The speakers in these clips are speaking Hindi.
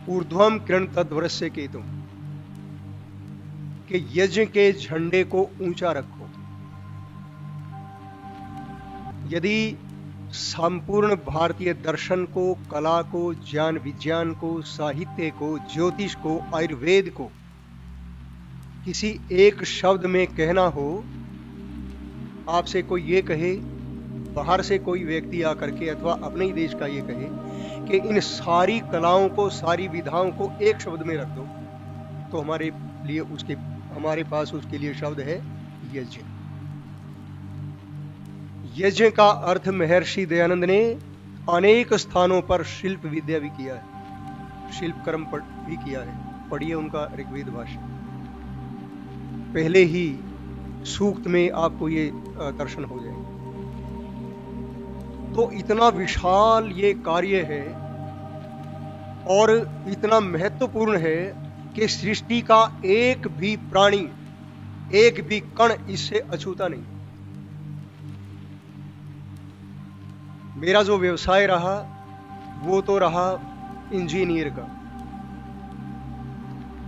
ऊर्ध्वम किरण तद्वरस्य केतुम, कि यज्ञ के झंडे को ऊंचा रखो। यदि संपूर्ण भारतीय दर्शन को, कला को, ज्ञान विज्ञान को, साहित्य को, ज्योतिष को, आयुर्वेद को किसी एक शब्द में कहना हो, आपसे कोई ये कहे, बाहर से कोई व्यक्ति आकर के अथवा अपने ही देश का ये कहे कि इन सारी कलाओं को, सारी विधाओं को एक शब्द में रख दो, तो हमारे पास उसके लिए शब्द है यज्ञ। यज्ञ का अर्थ महर्षि दयानंद ने अनेक स्थानों पर शिल्प विद्या भी किया है, शिल्प कर्म भी किया है। पढ़िए उनका ऋग्वेद भाष्य, पहले ही सूक्त में आपको ये दर्शन हो जाएगा। तो इतना विशाल ये कार्य है और इतना महत्वपूर्ण है कि सृष्टि का एक भी प्राणी, एक भी कण इससे अछूता नहीं। मेरा जो व्यवसाय रहा वो तो रहा इंजीनियर का,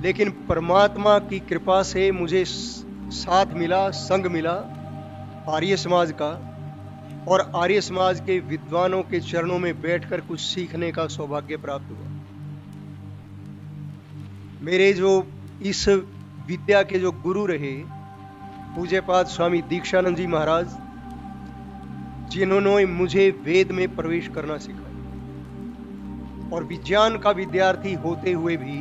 लेकिन परमात्मा की कृपा से मुझे साथ मिला, संग मिला आर्य समाज का, और आर्य समाज के विद्वानों के चरणों में बैठकर कुछ सीखने का सौभाग्य प्राप्त हुआ। मेरे जो इस विद्या के जो गुरु रहे पूज्यपाद स्वामी दीक्षानंद जी महाराज, जिन्होंने मुझे वेद में प्रवेश करना सिखाया, और विज्ञान का विद्यार्थी होते हुए भी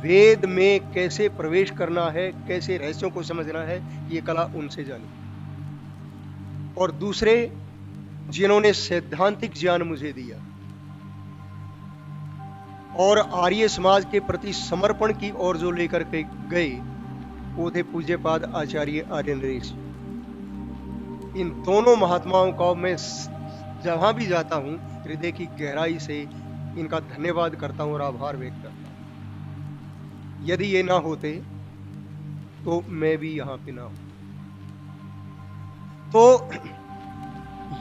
वेद में कैसे प्रवेश करना है, कैसे रहस्यों को समझना है, ये कला उनसे जानी। और दूसरे जिन्होंने सैद्धांतिक ज्ञान मुझे दिया और आर्य समाज के प्रति समर्पण की ओर जो लेकर के गए, वो थे पूज्यपाद आचार्य आर्य नरेश। इन दोनों महात्माओं का मैं जहां भी जाता हूं हृदय की गहराई से इनका धन्यवाद करता हूं और आभार व्यक्त करता हूं। यदि ये ना होते तो मैं भी यहां पे ना हूं। तो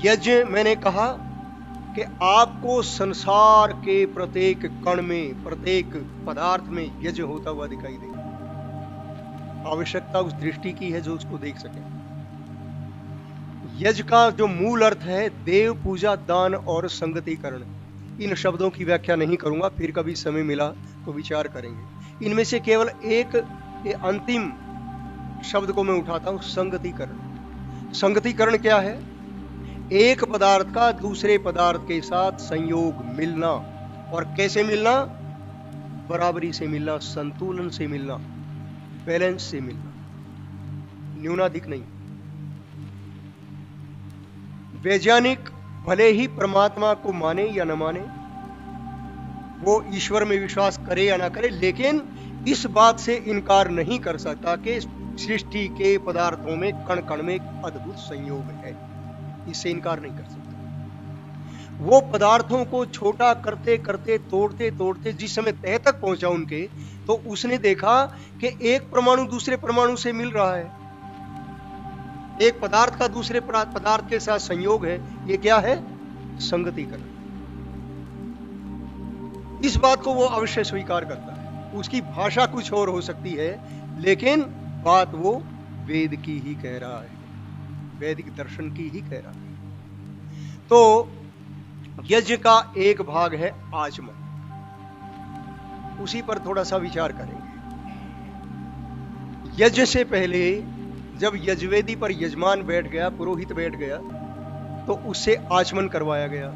यज्ञ, मैंने कहा कि आपको संसार के प्रत्येक कण में, प्रत्येक पदार्थ में यज्ञ होता हुआ दिखाई देगा। आवश्यकता उस दृष्टि की है जो उसको देख सके। यज्ञ का जो मूल अर्थ है देव पूजा, दान और संगतिकरण। इन शब्दों की व्याख्या नहीं करूंगा, फिर कभी समय मिला तो विचार करेंगे। इनमें से केवल एक अंतिम शब्द को मैं उठाता हूं, संगतिकरण। संगतिकरण क्या है? एक पदार्थ का दूसरे पदार्थ के साथ संयोग, मिलना। और कैसे मिलना? बराबरी से मिलना, संतुलन से मिलना, बैलेंस से मिलना, न्यूनाधिक नहीं। वैज्ञानिक भले ही परमात्मा को माने या न माने, वो ईश्वर में विश्वास करे या ना करे, लेकिन इस बात से इनकार नहीं कर सकता कि सृष्टि के पदार्थों में, कण कण में एक अद्भुत संयोग है। इससे इनकार नहीं कर सकता। वो पदार्थों को छोटा करते करते, तोड़ते तोड़ते जिस समय तह तक पहुंचा उनके, तो उसने देखा कि एक परमाणु दूसरे परमाणु से मिल रहा है, एक पदार्थ का दूसरे पदार्थ के साथ संयोग है। ये क्या है? संगतिकरण। इस बात को वो अवश्य स्वीकार करता है। उसकी भाषा कुछ और हो सकती है, लेकिन बात वो वेद की ही कह रहा है, वैदिक दर्शन की ही कह रहा है। तो यज्ञ का एक भाग है आचमन, उसी पर थोड़ा सा विचार करेंगे। यज्ञ से पहले जब यज्ञवेदी पर यजमान बैठ गया, पुरोहित बैठ गया, तो उससे आचमन करवाया गया।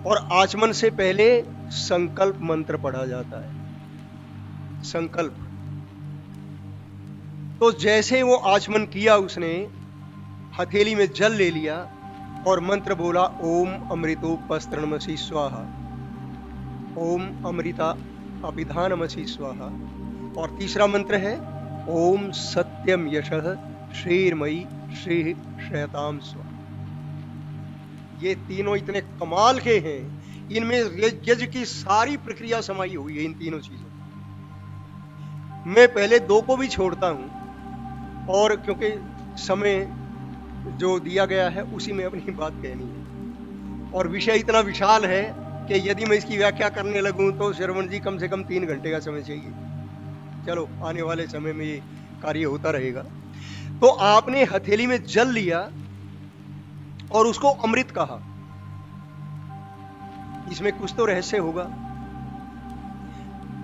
और आचमन से पहले संकल्प मंत्र पढ़ा जाता है, संकल्प। तो जैसे वो आचमन किया, उसने हथेली में जल ले लिया और मंत्र बोला, ओम अमृतोपस्त्रणमसि स्वाहा, ओम अमृता अभिधानमसि स्वाहा। और तीसरा मंत्र है ओम सत्यम यशः श्रीर्मयी श्री शयताम स्वाहा। ये तीनों इतने कमाल के हैं, इनमें यज्ञ की सारी प्रक्रिया समाई हुई है इन तीनों चीजों। मैं पहले दो को भी छोड़ता हूं, और क्योंकि समय जो दिया गया है उसी में अपनी बात कहनी है, और विषय इतना विशाल है कि यदि मैं इसकी व्याख्या करने लगूं तो श्रवण जी कम से कम 3 घंटे का समय चाहिए। चलो आने वाले समय में ये कार्य होता रहेगा। तो आपने हथेली में जल लिया और उसको अमृत कहा, इसमें कुछ तो रहस्य होगा।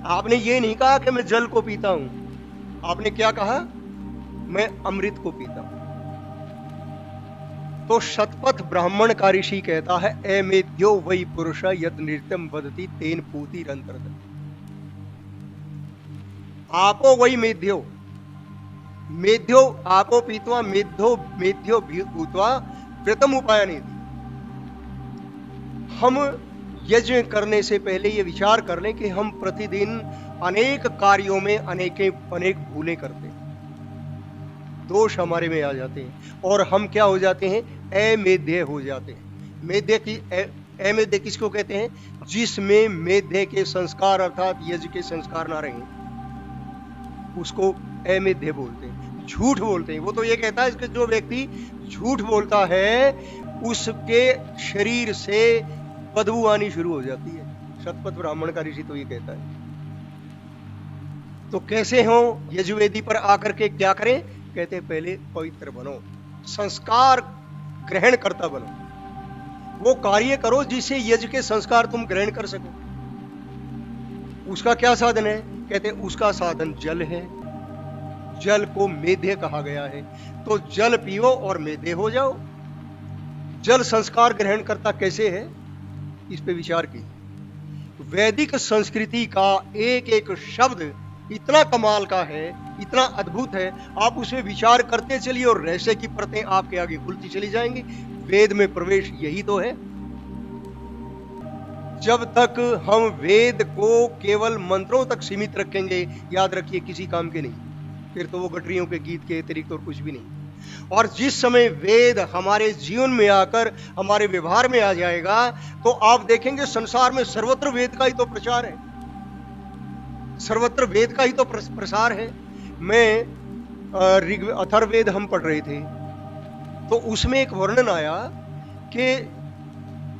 आपने ये नहीं कहा कि मैं जल को पीता हूं, आपने क्या कहा? मैं अमृत को पीता हूं। तो शतपथ ब्राह्मण का ऋषि कहता है, ए मेद्यो वही पुरुष यद नृत्यम वदति तेन पूति रंतरत। आपो वही मेद्यो, मेद्यो आपो पीत्वा मेद्यो भूत्वा व्रतम उपायने। हम यज्ञ करने से पहले ये विचार कर लें कि हम प्रतिदिन अनेक कार्यों में अनेक भूलें करते हैं, दोष हमारे में आ जाते हैं और हम क्या हो जाते हैं? अमेध्य हो जाते हैं। अमेध्य किसको कहते हैं? जिसमें मेध्य के संस्कार अर्थात यज्ञ के संस्कार ना रहे उसको अमेध्य बोलते हैं, झूठ बोलते हैं। वो तो ये कहता है कि जो व्यक्ति झूठ बोलता है उसके शरीर से बदबू आनी शुरू हो जाती है। शतपथ ब्राह्मण का ऋषि तो ये कहता है। तो कैसे हो? यजुर्वेदी पर आकर के क्या करें? कहते हैं पहले पवित्र बनो, संस्कार ग्रहण करता बनो, वो कार्य करो जिससे यज्ञ के संस्कार तुम ग्रहण कर सको। उसका क्या साधन है? कहते हैं उसका साधन जल है। जल को मेध्य कहा गया है, तो जल पियो और मेध्य हो जाओ। जल संस्कार ग्रहण करता कैसे है, इस पे विचार कीजिए। वैदिक संस्कृति का एक एक शब्द इतना कमाल का है, इतना अद्भुत है, आप उसमें विचार करते चलिए और रहस्य की परतें आपके आगे खुलती चली जाएंगी। वेद में प्रवेश यही तो है। जब तक हम वेद को केवल मंत्रों तक सीमित रखेंगे, याद रखिए किसी काम के नहीं, फिर तो वो गठरियों के गीत के अतिरिक्त और कुछ भी नहीं। और जिस समय वेद हमारे जीवन में आकर हमारे व्यवहार में आ जाएगा तो आप देखेंगे संसार में सर्वत्र वेद का ही तो प्रचार है, सर्वत्र वेद का ही तो प्रसार है। मैं अथर्ववेद हम पढ़ रहे थे तो उसमें एक वर्णन आया कि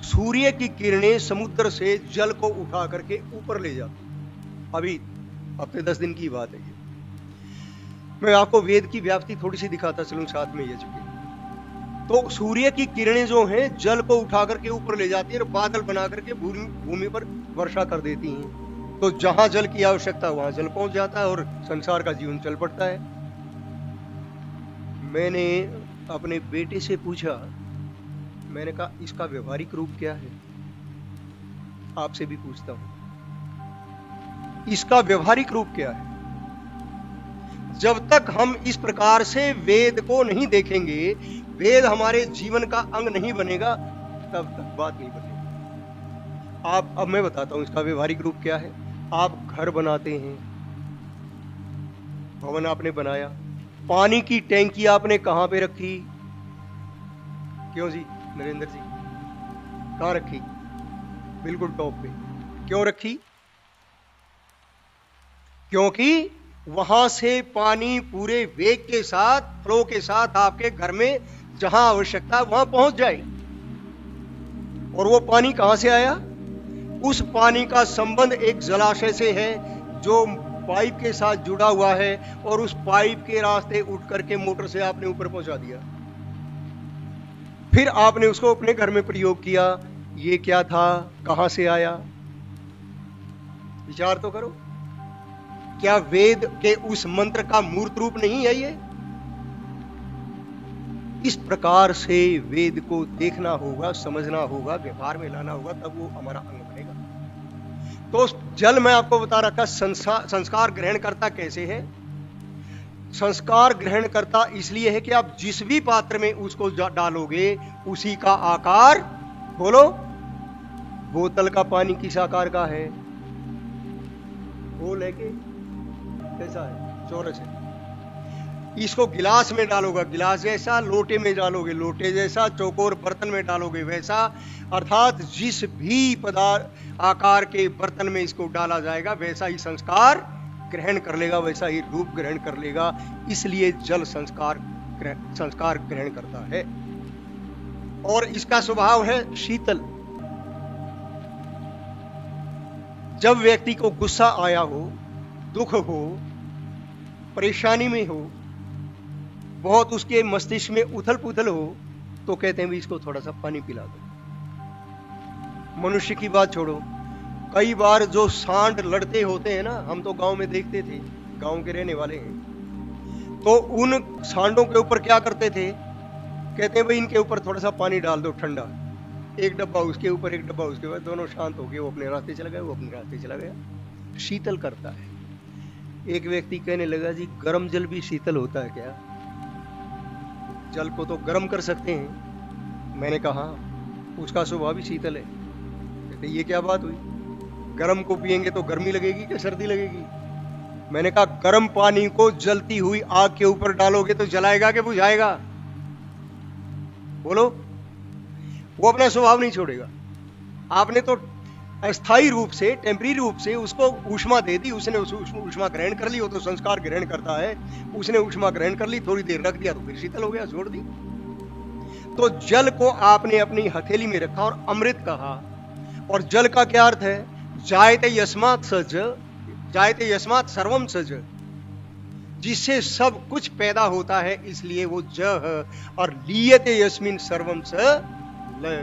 सूर्य की किरणें समुद्र से जल को उठा करके ऊपर ले जाती। अभी हफ्ते 10 दिन की बात है ये। मैं आपको वेद की व्याप्ति थोड़ी सी दिखाता चलूं साथ में यज्ञ के। तो सूर्य की किरणें जो हैं जल को उठा करके ऊपर ले जाती है और बादल बना करके भूमि पर वर्षा कर देती हैं। तो जहां जल की आवश्यकता वहां जल पहुंच जाता है और संसार का जीवन चल पड़ता है। मैंने अपने बेटे से पूछा, मैंने कहा इसका व्यवहारिक रूप क्या है? आपसे भी पूछता हूं, इसका व्यवहारिक रूप क्या है? जब तक हम इस प्रकार से वेद को नहीं देखेंगे, वेद हमारे जीवन का अंग नहीं बनेगा, तब तक बात नहीं बनेगी। अब मैं बताता हूं इसका व्यवहारिक रूप क्या है। आप घर बनाते हैं, भवन आपने बनाया, पानी की टैंकी आपने कहां पे रखी? क्यों जी नरेंद्र जी, कहां रखी? बिल्कुल टॉप पे। क्यों रखी? क्योंकि वहां से पानी पूरे वेग के साथ, फ्लो के साथ आपके घर में जहां आवश्यकता वहां पहुंच जाए। और वो पानी कहां से आया? उस पानी का संबंध एक जलाशय से है जो पाइप के साथ जुड़ा हुआ है और उस पाइप के रास्ते उठ करके मोटर से आपने ऊपर पहुंचा दिया। फिर आपने उसको अपने घर में प्रयोग किया। ये क्या था? कहां से आया? विचार तो करो। क्या वेद के उस मंत्र का मूर्त रूप नहीं है ये? इस प्रकार से वेद को देखना होगा, समझना होगा, व्यवहार में लाना होगा, तब वो हमारा अंग बनेगा। तो जल मैं आपको बता रहा था संस्कार ग्रहण करता कैसे है। संस्कार ग्रहण करता इसलिए है कि आप जिस भी पात्र में उसको डालोगे उसी का आकार, बोलो, बोतल का पानी किस आकार का है? गोल है कि कैसा है? चौरस है। इसको गिलास में डालोगे गिलास जैसा, लोटे में डालोगे लोटे जैसा, चौकोर बर्तन में डालोगे वैसा। अर्थात जिस भी पदार्थ आकार के बर्तन में इसको डाला जाएगा वैसा ही संस्कार ग्रहण कर लेगा, वैसा ही रूप ग्रहण कर लेगा। इसलिए जल संस्कार ग्रहण करता है। और इसका स्वभाव है शीतल। जब व्यक्ति को गुस्सा आया हो, दुख हो, परेशानी में हो, बहुत उसके मस्तिष्क में उथल पुथल हो, तो कहते हैं भी इसको थोड़ा सा पानी पिला दो। मनुष्य की बात छोड़ो, कई बार जो सांड लड़ते होते हैं ना, हम तो गांव में देखते थे, गांव के रहने वाले हैं, तो उन सांडों के ऊपर क्या करते थे, कहते हैं भाई इनके ऊपर थोड़ा सा पानी डाल दो ठंडा, एक डब्बा उसके ऊपर एक डब्बा उसके ऊपर, दोनों शांत हो गए, वो अपने रास्ते चला गया, वो अपने रास्ते चला गया, शीतल करता है। एक व्यक्ति कहने लगा जी गर्म जल भी शीतल होता है क्या? जल को तो गर्म कर सकते हैं। मैंने कहा उसका स्वभाव ही शीतल है। कहते ये क्या बात हुई, गर्म को पिएंगे तो गर्मी लगेगी कि सर्दी लगेगी? मैंने कहा गर्म पानी को जलती हुई आग के ऊपर डालोगे तो जलाएगा कि बुझाएगा? बोलो, वो अपना स्वभाव नहीं छोड़ेगा। आपने तो अस्थायी रूप से, टेम्पररी रूप से उसको ऊष्मा दे दी, उसने ऊष्मा ग्रहण कर ली, वो तो संस्कार ग्रहण करता है, उसने ऊष्मा ग्रहण कर ली, थोड़ी देर रख दिया तो फिर शीतल हो गया, छोड़ दी। तो जल को आपने अपनी हथेली में रखा और अमृत कहा। और जल का क्या अर्थ है? जायते यस्मात् सज, जायते यस्मात् सर्वम सज, जिससे सब कुछ पैदा होता है, इसलिए वो ज। और लीयते यस्मिन् सर्वम स ल,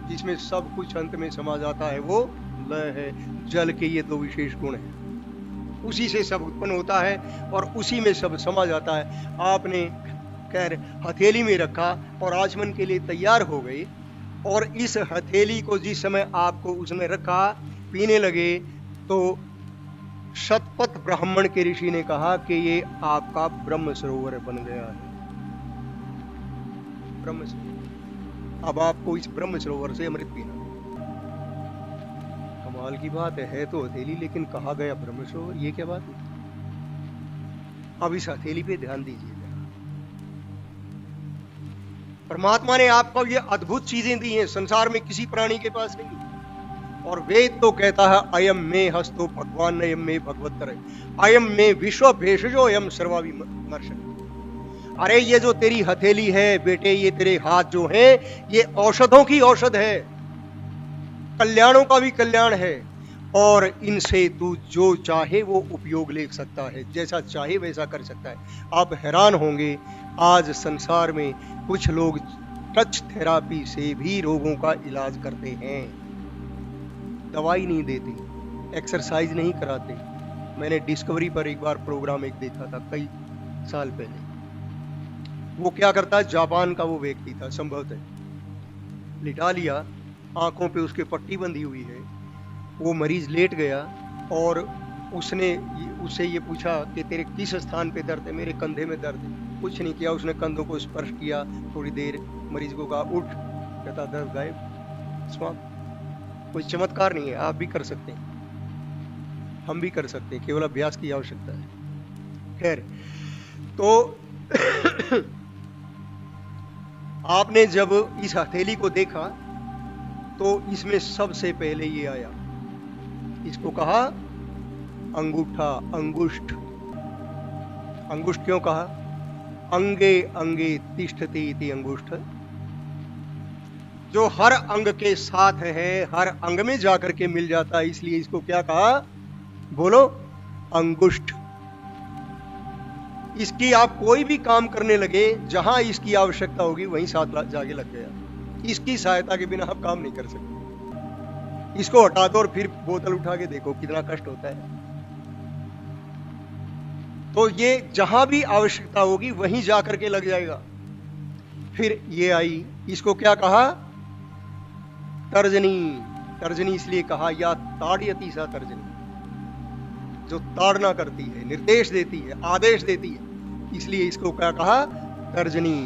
जिसमें सब कुछ अंत में समा जाता है, वो ल है। जल के ये दो विशेष गुण हैं, उसी से सब उत्पन्न होता है और उसी में सब समा जाता है। आपने खैर हथेली में रखा और आचमन के लिए तैयार हो गए, और इस हथेली को जिस समय आपको उसमें रखा, पीने लगे, तो शतपथ ब्राह्मण के ऋषि ने कहा कि ये आपका ब्रह्म सरोवर बन गया है। ब्रह्म सरोवर, अब आपको इस ब्रह्म सरोवर से अमृत पीना। कमाल की बात है तो हथेली, लेकिन कहा गया ब्रह्म सरोवर, ये क्या बात है? अब इस हथेली पे ध्यान दीजिए। परमात्मा ने आपको ये अद्भुत चीजें दी हैं, संसार में किसी प्राणी के पास नहीं। और वेद तो कहता है अयम में हस्तो भगवान अयम में भगवत्तर, अयम में विश्व भेषजो अयम सर्वाभिमर्शन। अरे ये जो तेरी हथेली है बेटे, ये तेरे हाथ जो हैं, ये औषधों की औषध है, कल्याणों का भी कल्याण है, और इनसे तू जो चाहे वो उपयोग ले सकता है, जैसा चाहे वैसा कर सकता है। आप हैरान होंगे, आज संसार में कुछ लोग टच थेरापी से भी रोगों का इलाज करते हैं, दवाई नहीं देते, एक्सरसाइज नहीं कराते। मैंने डिस्कवरी पर एक बार प्रोग्राम एक देखा था कई साल पहले। वो क्या करता है, जापान का वो व्यक्ति था, संभवतः लिटा लिया, आंखों पे उसके पट्टी बंधी हुई है, वो मरीज लेट गया और उसने उससे ये पूछा कि तेरे किस स्थान पे दर्द है? मेरे कंधे में दर्द है। कुछ नहीं किया उसने, कंधों को स्पर्श किया, थोड़ी देर मरीज को कहा उठ, कहता दर्द गायब, समाप्त। कोई चमत्कार नहीं है, आप भी कर सकते हैं, हम भी कर सकते हैं, केवल अभ्यास की आवश्यकता है। खैर, तो आपने जब इस हथेली को देखा तो इसमें सबसे पहले ये आया, इसको कहा अंगूठा, अंगुष्ठ। अंगुष्ठ क्यों कहा? अंगे अंगे तिष्ठति इति अंगुष्ठ, जो हर अंग के साथ है, हर अंग में जाकर के मिल जाता है, इसलिए इसको क्या कहा? बोलो, अंगुष्ठ। इसकी आप कोई भी काम करने लगे, जहां इसकी आवश्यकता होगी वहीं साथ जाके लग गया। इसकी सहायता के बिना आप काम नहीं कर सकते। इसको हटा दो और फिर बोतल उठा के देखो कितना कष्ट होता है। तो ये जहां भी आवश्यकता होगी वहीं जाकर के लग जाएगा। फिर ये आई, इसको क्या कहा? तर्जनी। तर्जनी इसलिए कहा, या ताड़यति सा तर्जनी, जो ताड़ना करती है, निर्देश देती है, आदेश देती है, इसलिए इसको क्या कहा? तर्जनी।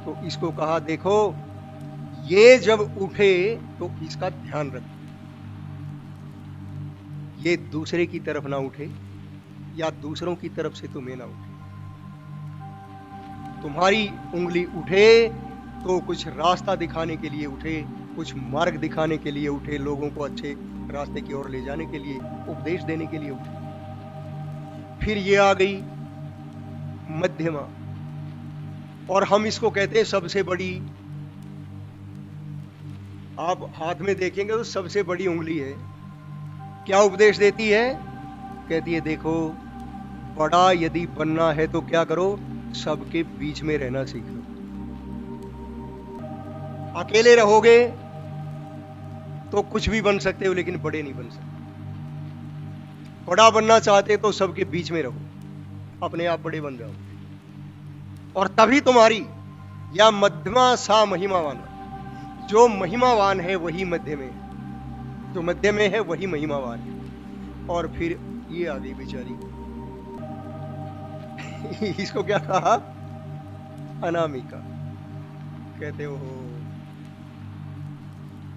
तो इसको कहा देखो, ये जब उठे तो इसका ध्यान रखो, ये दूसरे की तरफ ना उठे या दूसरों की तरफ से तुम्हें ना उठे। तुम्हारी उंगली उठे तो कुछ रास्ता दिखाने के लिए उठे, कुछ मार्ग दिखाने के लिए उठे, लोगों को अच्छे रास्ते की ओर ले जाने के लिए, उपदेश देने के लिए उठे। फिर ये आ गई मध्यमा, और हम इसको कहते हैं सबसे बड़ी। आप हाथ में देखेंगे तो सबसे बड़ी उंगली है, क्या उपदेश देती है? कहती है देखो, बड़ा यदि बनना है तो क्या करो, सबके बीच में रहना सीखो। अकेले रहोगे तो कुछ भी बन सकते हो, लेकिन बड़े नहीं बन सकते। बड़ा बनना चाहते तो सबके बीच में रहो, अपने आप बड़े बन जाओ। और तभी तुम्हारी या मध्यमा सा महिमावान, जो महिमावान है वही मध्य में है, जो मध्य में है वही महिमावान है। और फिर ये आ गई बेचारी इसको क्या कहा? अनामिका। कहते हो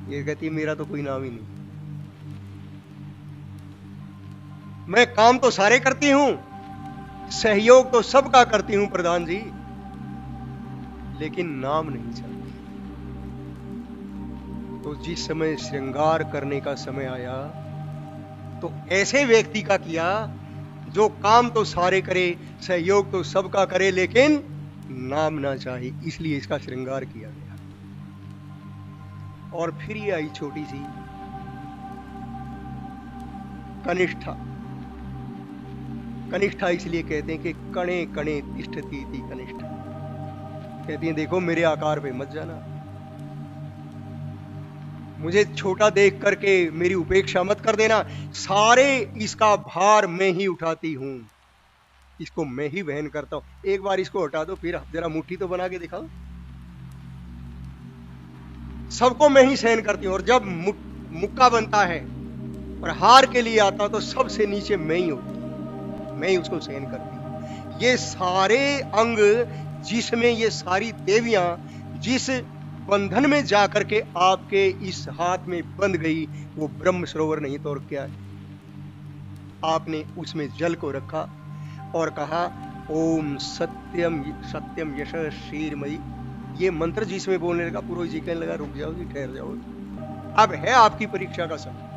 ये कहती है मेरा तो कोई नाम ही नहीं, मैं काम तो सारे करती हूं, सहयोग तो सबका करती हूं प्रधान जी, लेकिन नाम नहीं चाहती। तो जिस समय श्रृंगार करने का समय आया तो ऐसे व्यक्ति का किया जो काम तो सारे करे, सहयोग तो सबका करे, लेकिन नाम ना चाहे, इसलिए इसका श्रृंगार किया गया। और फिर ये आई छोटी सी कनिष्ठा। कनिष्ठा इसलिए कहते हैं कि कणे कणे तिष्ठति इति कनिष्ठा। कहती हैं देखो मेरे आकार पे मत जाना, मुझे छोटा देख करके मेरी उपेक्षा मत कर देना, सारे इसका भार मैं ही उठाती हूं, इसको मैं ही वहन करता हूं। एक बार इसको हटा दो, फिर जरा मुट्ठी तो बना के दिखाओ। सबको मैं ही सहन करती हूं, और जब मुक्का बनता है और हार के लिए आता तो सबसे नीचे मैं ही होती हूं, मैं ही उसको सहन करती हूं। ये सारे अंग जिसमें ये सारी देवियां जिस बंधन में जाकर के आपके इस हाथ में बंध गई, वो ब्रह्म सरोवर नहीं तो और क्या है। आपने उसमें जल को रखा और कहा ओम सत्यम सत्यम यश शीरमयी। ये मंत्र जिसमें बोलने लगा, पुरोहित जी कहने लगा रुक जाओ जी, ठहर जाओ, अब है आपकी परीक्षा का समय।